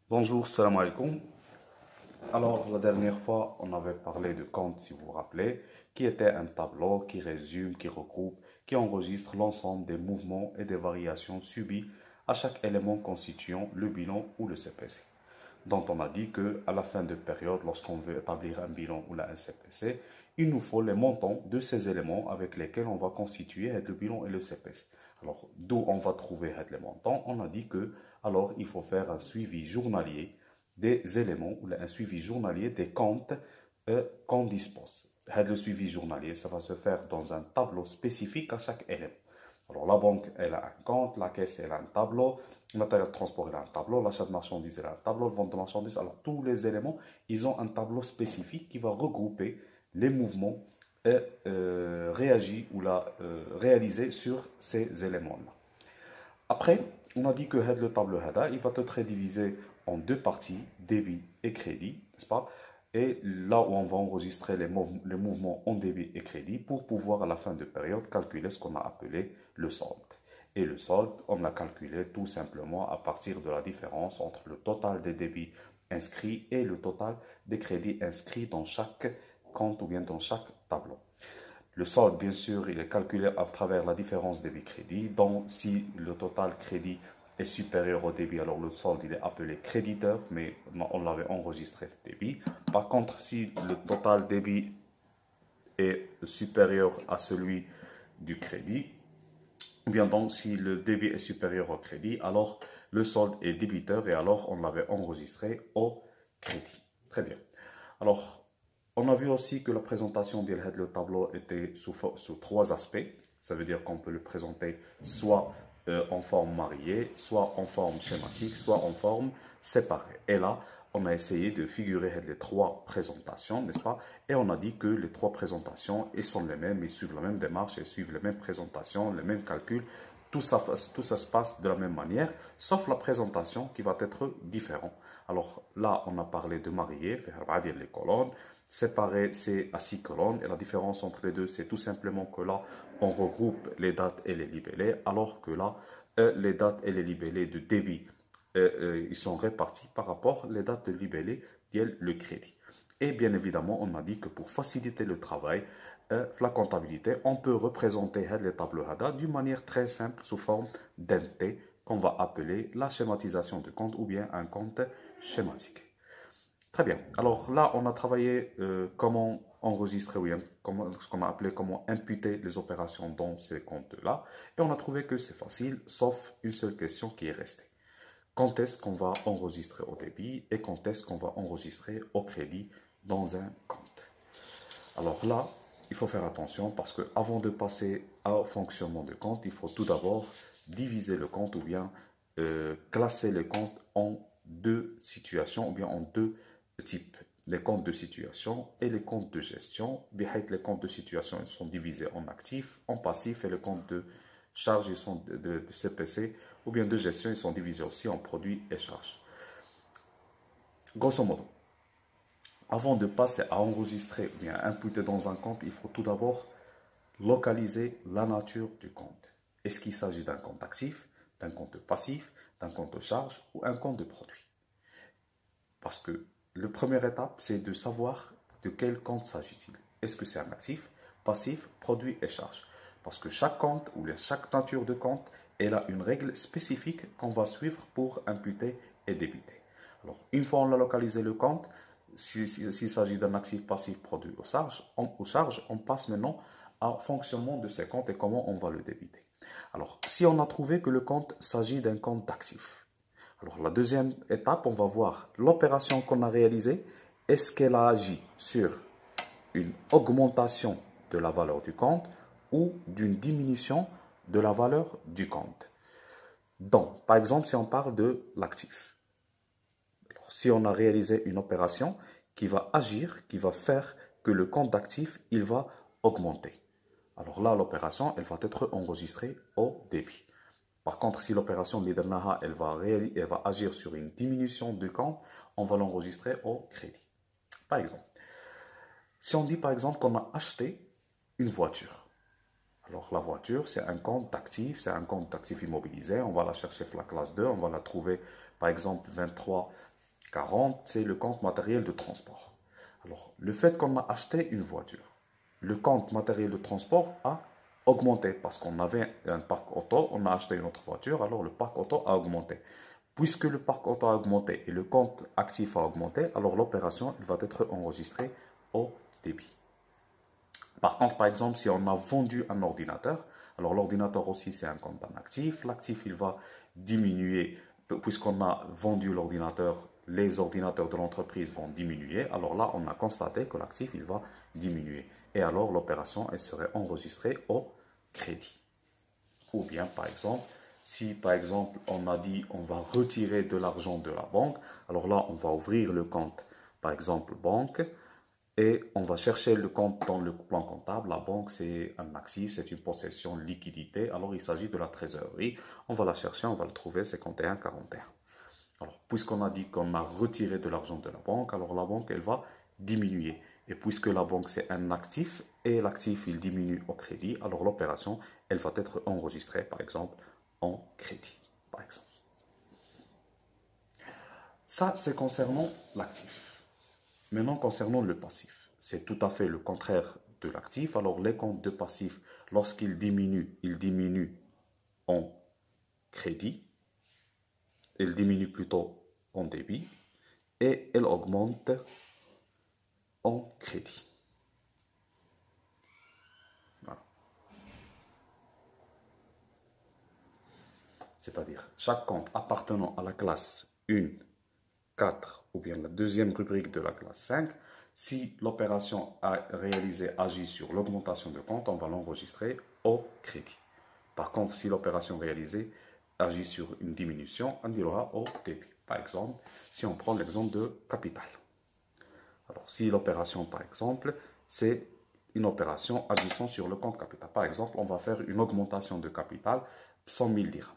Bonjour, salam alaikum. Alors, la dernière fois, on avait parlé de compte, si vous vous rappelez, qui était un tableau qui résume, qui regroupe, qui enregistre l'ensemble des mouvements et des variations subies à chaque élément constituant le bilan ou le CPC. Dont on a dit que à la fin de période, lorsqu'on veut établir un bilan ou un CPC, il nous faut les montants de ces éléments avec lesquels on va constituer le bilan et le CPC. Alors, d'où on va trouver les montants? On a dit que alors il faut faire un suivi journalier des éléments ou un suivi journalier des comptes qu'on dispose. Le suivi journalier, ça va se faire dans un tableau spécifique à chaque élément. Alors, la banque, elle a un compte, la caisse, elle a un tableau, le matériel de transport, elle a un tableau, l'achat de marchandises, elle a un tableau, la vente de marchandises. Alors, tous les éléments, ils ont un tableau spécifique qui va regrouper les mouvements réagis ou réalisés sur ces éléments-là. Après, on a dit que le tableau HADA, il va être divisé en deux parties, débit et crédit, n'est-ce pas? Et là où on va enregistrer les mouvements en débit et crédit pour pouvoir à la fin de période calculer ce qu'on a appelé le solde. Et le solde, on l'a calculé tout simplement à partir de la différence entre le total des débits inscrits et le total des crédits inscrits dans chaque compte ou bien dans chaque tableau. Le solde, bien sûr, il est calculé à travers la différence débit-crédit. Donc, si le total crédit est supérieur au débit, alors le solde il est appelé créditeur, mais on l'avait enregistré débit. Par contre, si le total débit est supérieur à celui du crédit, ou bien donc si le débit est supérieur au crédit, alors le solde est débiteur et alors on l'avait enregistré au crédit. Très bien. Alors, on a vu aussi que la présentation du tableau était sous trois aspects. Ça veut dire qu'on peut le présenter soit en forme mariée, soit en forme schématique, soit en forme séparée. Et là, on a essayé de figurer les trois présentations, n'est-ce pas? Et on a dit que les trois présentations, elles sont les mêmes, ils suivent la même démarche, elles suivent les mêmes présentations, les mêmes calculs. Tout ça se passe de la même manière, sauf la présentation qui va être différente. Alors là, on a parlé de marié, faire les colonnes. Séparé, c'est à 6 colonnes. Et la différence entre les deux, c'est tout simplement que là, on regroupe les dates et les libellés, alors que là, les dates et les libellés de débit, ils sont répartis par rapport aux dates de libellé, le crédit. Et bien évidemment, on a dit que pour faciliter le travail, la comptabilité, on peut représenter les tableaux HADA d'une manière très simple sous forme d'entité qu'on va appeler la schématisation de compte ou bien un compte schématique. Très bien. Alors là, on a travaillé comment enregistrer, oui, ce qu'on a appelé comment imputer les opérations dans ces comptes-là. Et on a trouvé que c'est facile, sauf une seule question qui est restée. Quand est-ce qu'on va enregistrer au débit et quand est-ce qu'on va enregistrer au crédit dans un compte? Alors là, il faut faire attention parce qu'avant de passer au fonctionnement de compte, il faut tout d'abord diviser le compte ou bien classer les comptes en deux situations ou bien en deux types. Les comptes de situation et les comptes de gestion. Les comptes de situation ils sont divisés en actifs, en passifs et les comptes de charges ils sont de CPC ou bien de gestion ils sont divisés aussi en produits et charges. Grosso modo, avant de passer à enregistrer ou bien à imputer dans un compte, il faut tout d'abord localiser la nature du compte. Est-ce qu'il s'agit d'un compte actif, d'un compte passif, d'un compte de charge ou un compte de produit? Parce que la première étape, c'est de savoir de quel compte s'agit-il. Est-ce que c'est un actif, passif, produit et charge? Parce que chaque compte ou chaque nature de compte, elle a une règle spécifique qu'on va suivre pour imputer et débiter. Alors, une fois on a localisé le compte, s'il s'agit d'un actif, passif, produit ou charge, on passe maintenant au fonctionnement de ces comptes et comment on va le débiter. Alors, si on a trouvé que le compte s'agit d'un compte d'actif, alors la deuxième étape, on va voir l'opération qu'on a réalisée. Est-ce qu'elle a agi sur une augmentation de la valeur du compte ou d'une diminution de la valeur du compte? Donc, par exemple, si on parle de l'actif, si on a réalisé une opération qui va agir, qui va faire que le compte d'actif, il va augmenter. Alors là, l'opération, elle va être enregistrée au débit. Par contre, si l'opération Lidernaha, elle va agir sur une diminution du compte, on va l'enregistrer au crédit. Par exemple, si on dit par exemple qu'on a acheté une voiture, alors la voiture, c'est un compte d'actif, c'est un compte d'actif immobilisé, on va la chercher la classe 2, on va la trouver par exemple 23 40, c'est le compte matériel de transport. Alors, le fait qu'on a acheté une voiture, le compte matériel de transport a augmenté parce qu'on avait un parc auto, on a acheté une autre voiture, alors le parc auto a augmenté. Puisque le parc auto a augmenté et le compte actif a augmenté, alors l'opération va être enregistrée au débit. Par contre, par exemple, si on a vendu un ordinateur, alors l'ordinateur aussi c'est un compte en actif. L'actif il va diminuer puisqu'on a vendu l'ordinateur, les ordinateurs de l'entreprise vont diminuer. Alors là, on a constaté que l'actif il va diminuer. Et alors l'opération elle serait enregistrée au crédit. Ou bien par exemple, si par exemple on a dit on va retirer de l'argent de la banque, alors là on va ouvrir le compte par exemple banque. Et on va chercher le compte dans le plan comptable. La banque, c'est un actif, c'est une possession liquidité. Alors, il s'agit de la trésorerie. On va la chercher, on va le trouver, c'est 51,41. Alors, puisqu'on a dit qu'on a retiré de l'argent de la banque, alors la banque, elle va diminuer. Et puisque la banque, c'est un actif, et l'actif, il diminue au crédit, alors l'opération, elle va être enregistrée, par exemple, en crédit, par exemple. Ça, c'est concernant l'actif. Maintenant, concernant le passif, c'est tout à fait le contraire de l'actif. Alors, les comptes de passif, lorsqu'ils diminuent, ils diminuent en crédit, ils diminuent plutôt en débit, et ils augmentent en crédit. Voilà. C'est-à-dire, chaque compte appartenant à la classe 1, 4 ou bien la deuxième rubrique de la classe 5, si l'opération réalisée agit sur l'augmentation de compte, on va l'enregistrer au crédit. Par contre, si l'opération réalisée agit sur une diminution, on dira au débit. Par exemple, si on prend l'exemple de capital. Alors, si l'opération, par exemple, c'est une opération agissant sur le compte capital. Par exemple, on va faire une augmentation de capital 100 000 dirhams.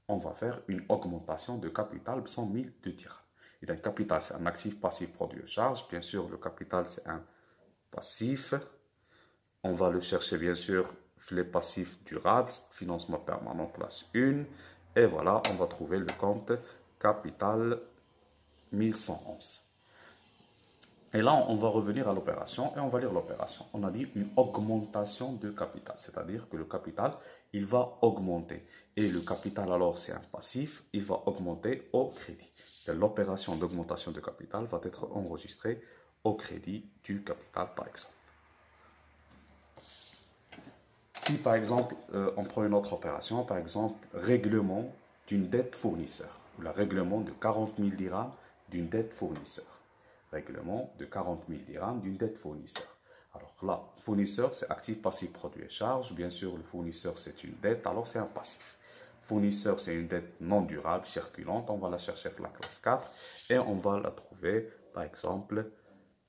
On va faire une augmentation de capital 100 000 de dirhams. Et un capital, c'est un actif passif produit charge. Bien sûr, le capital, c'est un passif. On va le chercher, bien sûr, les passifs durables, financement permanent, classe 1. Et voilà, on va trouver le compte capital 1111. Et là, on va revenir à l'opération et on va lire l'opération. On a dit une augmentation de capital, c'est-à-dire que le capital, il va augmenter. Et le capital, alors, c'est un passif, il va augmenter au crédit. L'opération d'augmentation de capital va être enregistrée au crédit du capital, par exemple. Si, par exemple, on prend une autre opération, par exemple, règlement d'une dette fournisseur, ou le règlement de 40 000 dirhams d'une dette fournisseur. Règlement de 40 000 dirhams d'une dette fournisseur. Alors là, fournisseur, c'est actif, passif, produit et charge. Bien sûr, le fournisseur, c'est une dette, alors c'est un passif. Fournisseur, c'est une dette non durable, circulante. On va la chercher pour la classe 4 et on va la trouver, par exemple,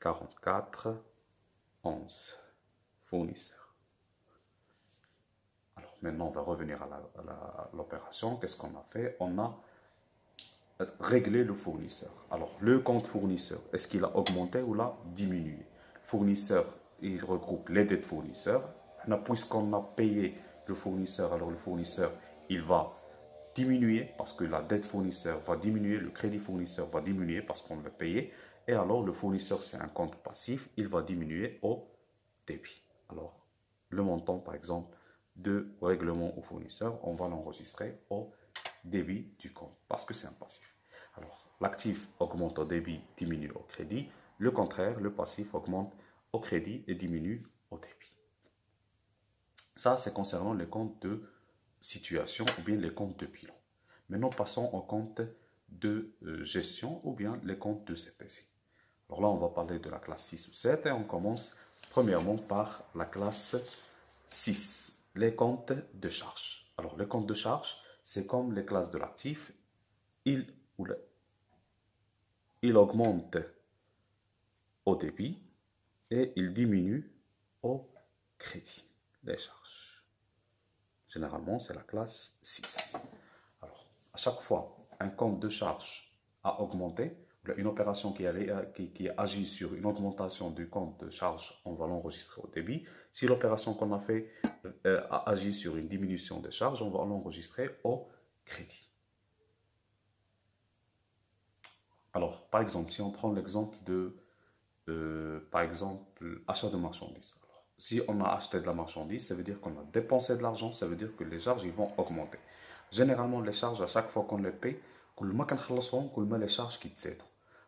44, 11. Fournisseur. Alors maintenant, on va revenir à l'opération. Qu'est-ce qu'on a fait? On a réglé le fournisseur. Alors, le compte fournisseur, est-ce qu'il a augmenté ou l'a diminué? Fournisseur, il regroupe les dettes fournisseurs. Puisqu'on a payé le fournisseur, alors le fournisseur, il va diminuer parce que la dette fournisseur va diminuer, le crédit fournisseur va diminuer parce qu'on l'a payé. Et alors, le fournisseur, c'est un compte passif, il va diminuer au débit. Alors, le montant, par exemple, de règlement au fournisseur, on va l'enregistrer au débit du compte parce que c'est un passif. Alors, l'actif augmente au débit, diminue au crédit. Le contraire, le passif augmente au crédit et diminue au débit. Ça, c'est concernant les comptes de situation ou bien les comptes de bilan. Maintenant, passons aux comptes de gestion ou bien les comptes de CPC. Alors là, on va parler de la classe 6 ou 7 et on commence premièrement par la classe 6, les comptes de charge. Alors, les comptes de charge, c'est comme les classes de l'actif, il augmente au débit et il diminue au crédit, les charges. Généralement, c'est la classe 6. Alors, à chaque fois, un compte de charge a augmenté, une opération qui agit sur une augmentation du compte de charge, on va l'enregistrer au débit. Si l'opération qu'on a fait a agi sur une diminution des charges, on va l'enregistrer au crédit. Alors, par exemple, si on prend l'exemple de, par exemple, achat de marchandises. Alors, si on a acheté de la marchandise, ça veut dire qu'on a dépensé de l'argent, ça veut dire que les charges ils vont augmenter. Généralement, les charges, à chaque fois qu'on les paye, كل ما كنخلصهم كل ما les charges qui تزيدوا.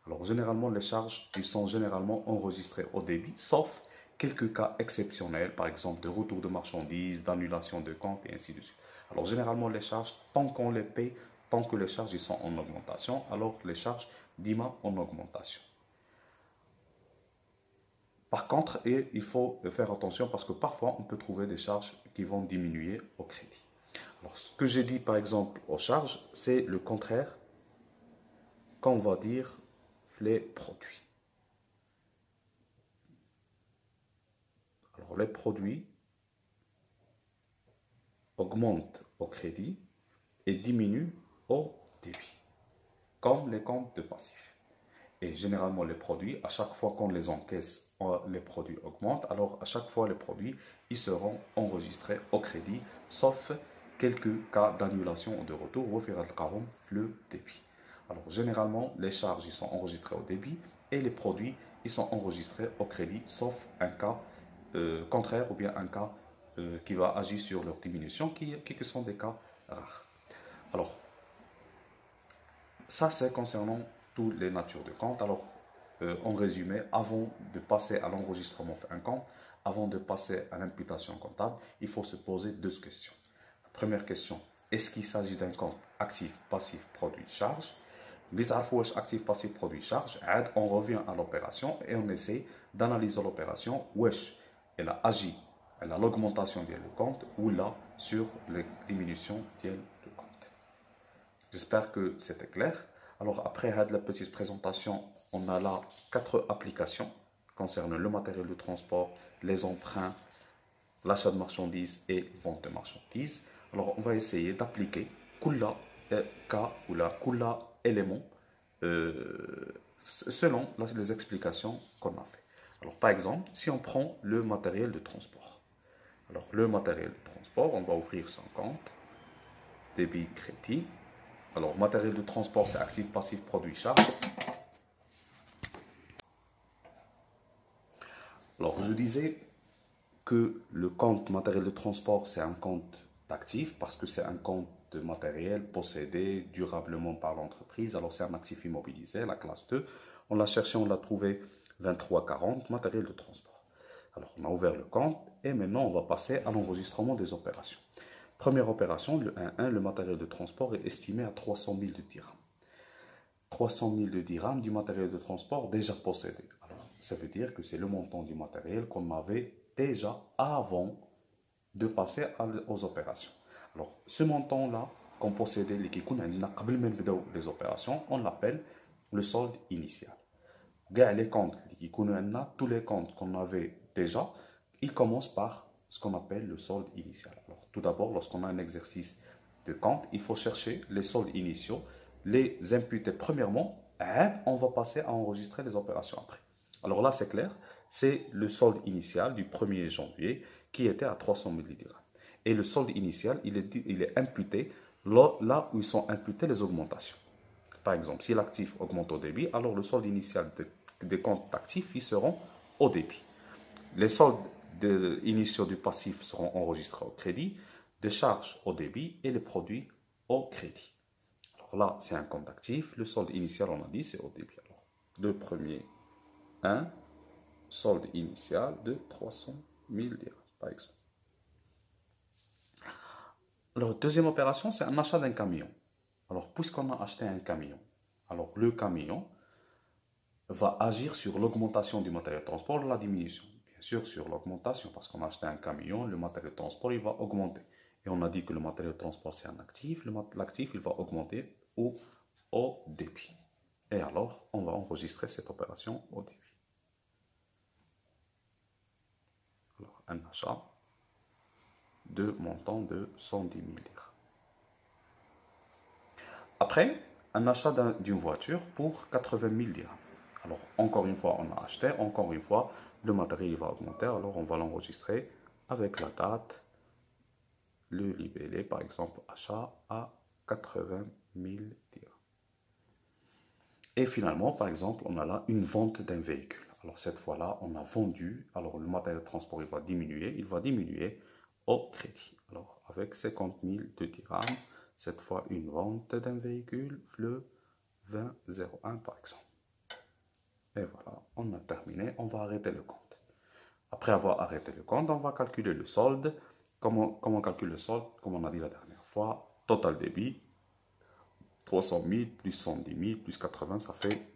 Alors, généralement, les charges, ils sont généralement enregistrés au débit, sauf quelques cas exceptionnels, par exemple de retour de marchandises, d'annulation de compte et ainsi de suite. Alors, généralement, les charges, tant qu'on les paye, tant que les charges ils sont en augmentation, alors les charges d'IMA en augmentation. Par contre, il faut faire attention parce que parfois, on peut trouver des charges qui vont diminuer au crédit. Alors, ce que j'ai dit, par exemple, aux charges, c'est le contraire quand on va dire les produits. Alors, les produits augmentent au crédit et diminuent au débit, comme les comptes de passifs. Et généralement, les produits, à chaque fois qu'on les encaisse, les produits augmentent. Alors, à chaque fois, les produits, ils seront enregistrés au crédit, sauf quelques cas d'annulation ou de retour, le débit. Alors, généralement, les charges, ils sont enregistrées au débit et les produits, ils sont enregistrés au crédit, sauf un cas contraire ou bien un cas qui va agir sur leur diminution, qui sont des cas rares. Alors, ça, c'est concernant toutes les natures de compte. Alors, en résumé, avant de passer à l'enregistrement d'un compte, avant de passer à l'imputation comptable, il faut se poser deux questions. La première question, est-ce qu'il s'agit d'un compte actif, passif, produit, charge? Les actifs, actif, passif, produit, charge, on revient à l'opération et on essaie d'analyser l'opération. Wesh, elle a agi, elle a l'augmentation du compte ou là sur la diminution du compte. J'espère que c'était clair. Alors après la petite présentation, on a là 4 applications concernant le matériel de transport, les emprunts, l'achat de marchandises et vente de marchandises. Alors on va essayer d'appliquer Kula cas ou la Kula élément selon les explications qu'on a fait. Alors par exemple, si on prend le matériel de transport. Alors le matériel de transport, on va ouvrir son compte, débit, crédit. Alors, matériel de transport, c'est actif, passif, produit, charge. Alors, je disais que le compte matériel de transport, c'est un compte d'actif parce que c'est un compte de matériel possédé durablement par l'entreprise. Alors, c'est un actif immobilisé, la classe 2. On l'a cherché, on l'a trouvé 2340, matériel de transport. Alors, on a ouvert le compte et maintenant, on va passer à l'enregistrement des opérations. Première opération, le 1.1, le matériel de transport est estimé à 300 000 de dirhams. 300 000 de dirhams du matériel de transport déjà possédé. Alors, ça veut dire que c'est le montant du matériel qu'on avait déjà avant de passer aux opérations. Alors, ce montant-là qu'on possédait, les opérations, on l'appelle le solde initial. Les comptes, tous les comptes qu'on avait déjà, ils commencent par ce qu'on appelle le solde initial. Alors, tout d'abord, lorsqu'on a un exercice de compte, il faut chercher les soldes initiaux, les imputer premièrement, et on va passer à enregistrer les opérations après. Alors là, c'est clair, c'est le solde initial du 1er janvier qui était à 300 000 dirhams. Et le solde initial, il est imputé là où ils sont imputées les augmentations. Par exemple, si l'actif augmente au débit, alors le solde initial des comptes actifs, ils seront au débit. Les soldes initiaux du passif seront enregistrés au crédit, des charges au débit et les produits au crédit. Alors là, c'est un compte actif. Le solde initial, on a dit, c'est au débit. Alors, le premier, 1, solde initial de 300 000 dirhams, par exemple. Alors, deuxième opération, c'est un achat d'un camion. Alors, puisqu'on a acheté un camion, alors le camion va agir sur l'augmentation du matériel de transport, la diminution. Bien sûr, sur l'augmentation, parce qu'on a acheté un camion, le matériel de transport, il va augmenter. Et on a dit que le matériel de transport, c'est un actif. L'actif, il va augmenter au débit. Et alors, on va enregistrer cette opération au débit. Alors, un achat de montant de 110 000 dirhams. Après, un achat d'une voiture pour 80 000 dirhams. Alors, encore une fois, on a acheté, encore une fois, le matériel va augmenter, alors on va l'enregistrer avec la date, le libellé, par exemple, achat à 80 000 dirhams. Et finalement, par exemple, on a là une vente d'un véhicule. Alors cette fois-là, on a vendu, alors le matériel de transport, il va diminuer au crédit. Alors avec 50 000 de dirhams, cette fois une vente d'un véhicule, le 2001 par exemple. Et voilà, on a terminé, on va arrêter le compte. Après avoir arrêté le compte, on va calculer le solde. Comment on calcule le solde? Comme on a dit la dernière fois, total débit, 300 000 plus 110 000 plus 80, ça fait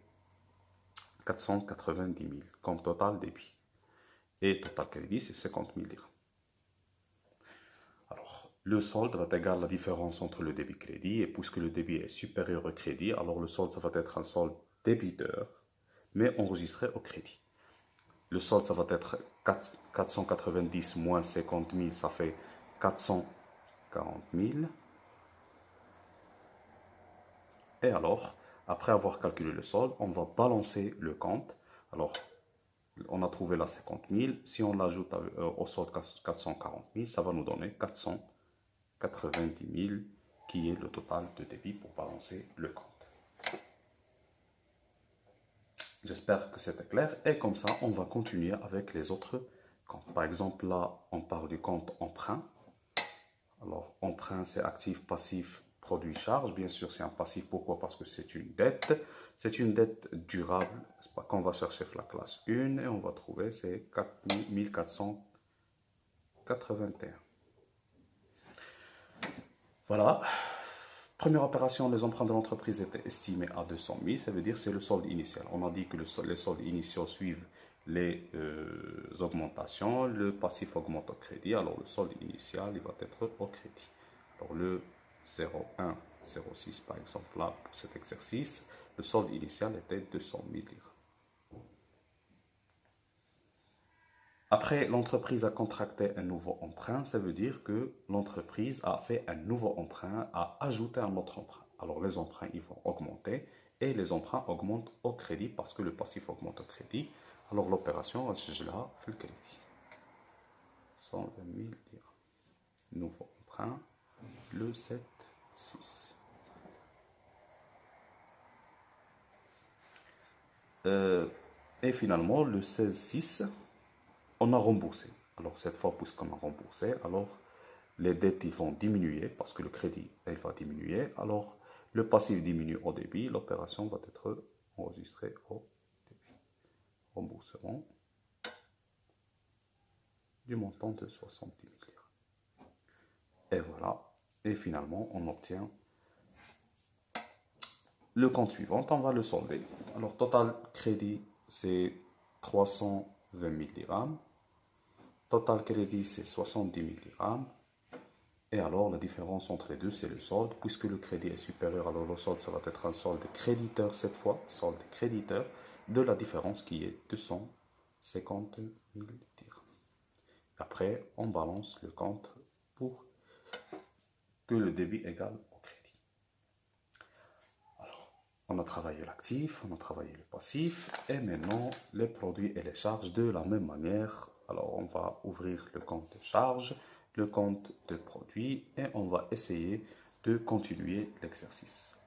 490 000 comme total débit. Et total crédit, c'est 50 000 dirhams. Alors, le solde va être égal à la différence entre le débit et crédit. Et puisque le débit est supérieur au crédit, alors le solde, ça va être un solde débiteur, mais enregistré au crédit. Le solde, ça va être 490 moins 50 000, ça fait 440 000. Et alors, après avoir calculé le solde, on va balancer le compte. Alors, on a trouvé là 50 000. Si on l'ajoute au solde 440 000, ça va nous donner 490 000, qui est le total de débit pour balancer le compte. J'espère que c'était clair. Et comme ça, on va continuer avec les autres comptes. Par exemple, là, on parle du compte emprunt. Alors, emprunt, c'est actif, passif, produit, charge. Bien sûr, c'est un passif. Pourquoi? Parce que c'est une dette. C'est une dette durable. C'est pas qu'on va chercher la classe 1 et on va trouver, c'est 1481. Voilà. Première opération, les emprunts de l'entreprise étaient estimés à 200 000. Ça veut dire que c'est le solde initial. On a dit que les soldes initiaux suivent les augmentations. Le passif augmente au crédit. Alors, le solde initial, il va être au crédit. Alors, le 0106, par exemple, là, pour cet exercice, le solde initial était 200 000 livres. Après, l'entreprise a contracté un nouveau emprunt. Ça veut dire que l'entreprise a fait un nouveau emprunt, a ajouté un autre emprunt. Alors, les emprunts, ils vont augmenter et les emprunts augmentent au crédit parce que le passif augmente au crédit. Alors, l'opération, je l'ai fait le crédit. 120 000 dirhams. Nouveau emprunt, le 7,6. Et finalement, le 16,6, on a remboursé. Alors, cette fois, puisqu'on a remboursé, alors les dettes ils vont diminuer parce que le crédit elle va diminuer. Alors, le passif diminue au débit. L'opération va être enregistrée au débit. Remboursement du montant de 70 000 livres. Et voilà. Et finalement, on obtient le compte suivant. On va le solder. Alors, total crédit, c'est 320 000 dirhams. Total crédit, c'est 70 000 dirhams. Et alors, la différence entre les deux, c'est le solde. Puisque le crédit est supérieur, alors le solde, ça va être un solde créditeur cette fois. Solde créditeur de la différence qui est 250 000 dirhams. Après, on balance le compte pour que le débit égale au crédit. Alors, on a travaillé l'actif, on a travaillé le passif. Et maintenant, les produits et les charges de la même manière. Alors, on va ouvrir le compte de charge, le compte de produit et on va essayer de continuer l'exercice.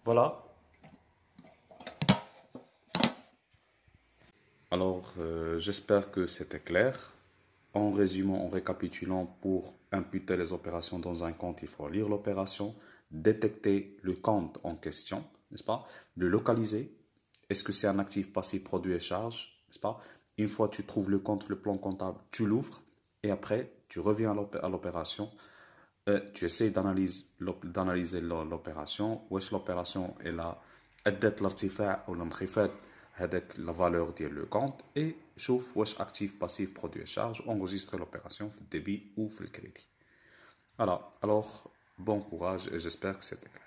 Voilà. Alors, j'espère que c'était clair. En résumant, en récapitulant, pour imputer les opérations dans un compte, il faut lire l'opération, détecter le compte en question, n'est-ce pas? Le localiser. Est-ce que c'est un actif, passif, produit et charge, n'est-ce pas? Une fois que tu trouves le compte, le plan comptable, tu l'ouvres et après, tu reviens à l'opération. Tu essaies d'analyser l'opération. Où est-ce l'opération est là? أدت الارتفاع أو الانخفاض هذاك la valeur ديال le compte et شوف واش actif, passif, produit et charge. Enregistre l'opération في le débit ou في le crédit. Voilà. Alors, bon courage et j'espère que c'était clair.